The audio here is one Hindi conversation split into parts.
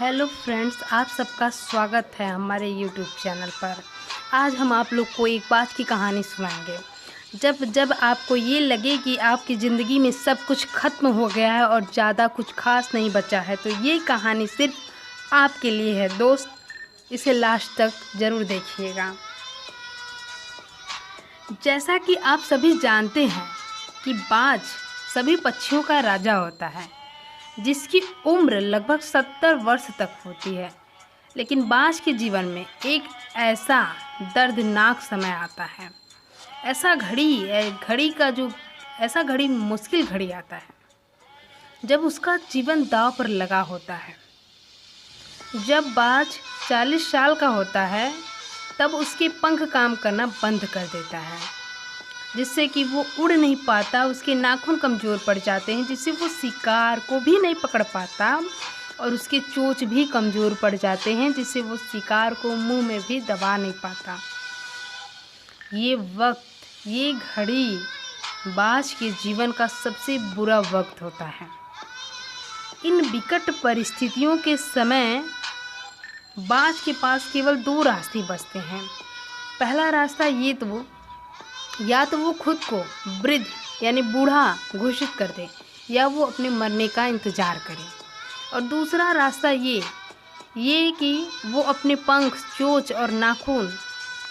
हेलो फ्रेंड्स, आप सबका स्वागत है हमारे यूट्यूब चैनल पर। आज हम आप लोग को एक बात की कहानी सुनाएंगे। जब जब आपको ये लगे कि आपकी ज़िंदगी में सब कुछ ख़त्म हो गया है और ज़्यादा कुछ खास नहीं बचा है, तो ये कहानी सिर्फ आपके लिए है दोस्त। इसे लास्ट तक ज़रूर देखिएगा। जैसा कि आप सभी जानते हैं कि बाज सभी पक्षियों का राजा होता है, जिसकी उम्र लगभग 70 वर्ष तक होती है। लेकिन बाज के जीवन में एक ऐसा दर्दनाक समय आता है, ऐसा घड़ी मुश्किल घड़ी आता है जब उसका जीवन दांव पर लगा होता है। जब बाज 40 साल का होता है, तब उसके पंख काम करना बंद कर देता है, जिससे कि वो उड़ नहीं पाता। उसके नाखून कमज़ोर पड़ जाते हैं, जिससे वो शिकार को भी नहीं पकड़ पाता, और उसके चोंच भी कमज़ोर पड़ जाते हैं, जिससे वो शिकार को मुंह में भी दबा नहीं पाता। ये घड़ी बाज के जीवन का सबसे बुरा वक्त होता है। इन विकट परिस्थितियों के समय बाज के पास केवल 2 रास्ते बचते हैं। पहला रास्ता या तो वो खुद को वृद्ध यानी बूढ़ा घोषित कर दे, या वो अपने मरने का इंतज़ार करे। और दूसरा रास्ता ये कि वो अपने पंख, चोंच और नाखून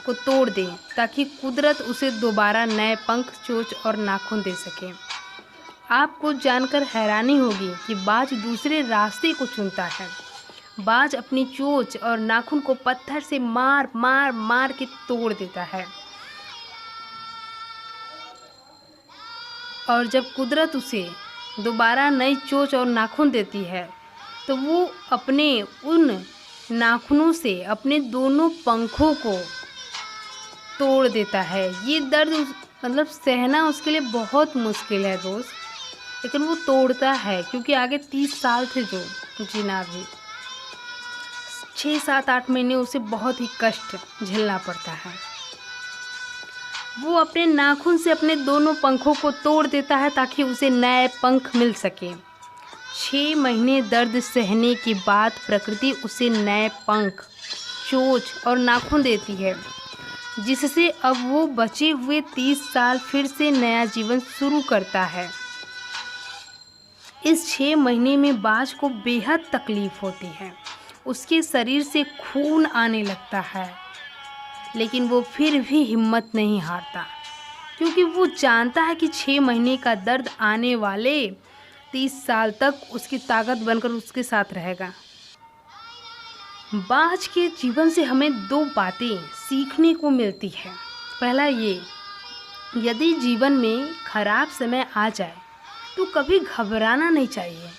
को तोड़ दे, ताकि कुदरत उसे दोबारा नए पंख, चोंच और नाखून दे सके। आपको जानकर हैरानी होगी कि बाज दूसरे रास्ते को चुनता है। बाज अपनी चोंच और नाखून को पत्थर से मार के तोड़ देता है, और जब कुदरत उसे दोबारा नई चोंच और नाखून देती है, तो वो अपने उन नाखूनों से अपने दोनों पंखों को तोड़ देता है। ये दर्द सहना उसके लिए बहुत मुश्किल है दोस्त, लेकिन वो तोड़ता है, क्योंकि आगे 30 साल थे जो जीना भी। 6, 7, 8 महीने उसे बहुत ही कष्ट झेलना पड़ता है। वो अपने नाखून से अपने दोनों पंखों को तोड़ देता है, ताकि उसे नए पंख मिल सके। 6 महीने दर्द सहने के बाद प्रकृति उसे नए पंख, चोंच और नाखून देती है, जिससे अब वो बचे हुए 30 साल फिर से नया जीवन शुरू करता है। इस 6 महीने में बाज को बेहद तकलीफ होती है। उसके शरीर से खून आने लगता है, लेकिन वो फिर भी हिम्मत नहीं हारता, क्योंकि वो जानता है कि 6 महीने का दर्द आने वाले 30 साल तक उसकी ताकत बनकर उसके साथ रहेगा। बाज के जीवन से हमें 2 बातें सीखने को मिलती है। पहला यदि जीवन में खराब समय आ जाए तो कभी घबराना नहीं चाहिए,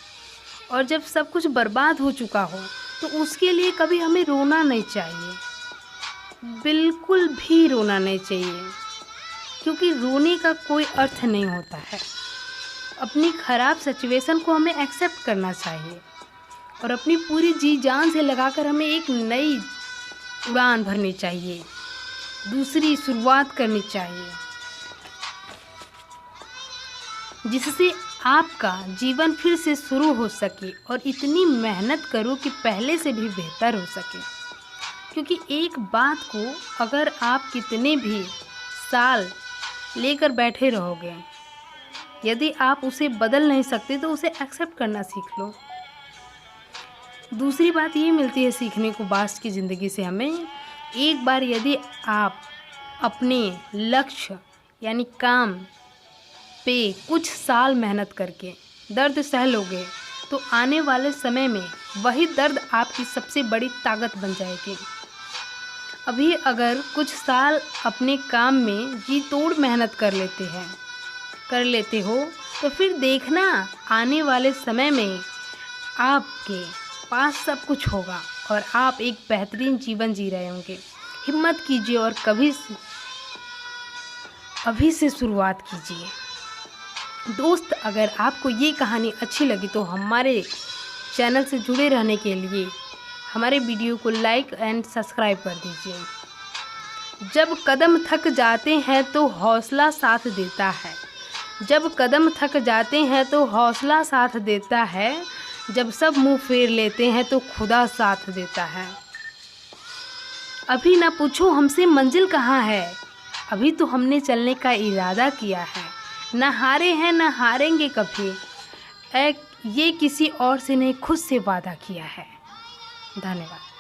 और जब सब कुछ बर्बाद हो चुका हो तो उसके लिए कभी हमें रोना नहीं चाहिए, बिल्कुल भी रोना नहीं चाहिए, क्योंकि रोने का कोई अर्थ नहीं होता है। अपनी ख़राब सिचुएशन को हमें एक्सेप्ट करना चाहिए, और अपनी पूरी जी जान से लगाकर हमें एक नई उड़ान भरनी चाहिए, दूसरी शुरुआत करनी चाहिए, जिससे आपका जीवन फिर से शुरू हो सके, और इतनी मेहनत करो कि पहले से भी बेहतर हो सके। क्योंकि एक बात को अगर आप कितने भी साल लेकर बैठे रहोगे, यदि आप उसे बदल नहीं सकते, तो उसे एक्सेप्ट करना सीख लो। दूसरी बात ये मिलती है सीखने को बाज की ज़िंदगी से हमें, एक बार यदि आप अपने लक्ष्य यानी काम पे कुछ साल मेहनत करके दर्द सह लोगे, तो आने वाले समय में वही दर्द आपकी सबसे बड़ी ताकत बन जाएगी। अभी अगर कुछ साल अपने काम में जी तोड़ मेहनत कर लेते हो, तो फिर देखना आने वाले समय में आपके पास सब कुछ होगा, और आप एक बेहतरीन जीवन जी रहे होंगे। हिम्मत कीजिए और अभी से शुरुआत कीजिए। दोस्त, अगर आपको ये कहानी अच्छी लगी तो हमारे चैनल से जुड़े रहने के लिए हमारे वीडियो को लाइक एंड सब्सक्राइब कर दीजिए। जब कदम थक जाते हैं तो हौसला साथ देता है। जब सब मुंह फेर लेते हैं तो खुदा साथ देता है। अभी ना पूछो हमसे मंजिल कहाँ है, अभी तो हमने चलने का इरादा किया है। ना हारे हैं ना हारेंगे कभी, ये किसी और से नहीं खुद से वादा किया है। धन्यवाद।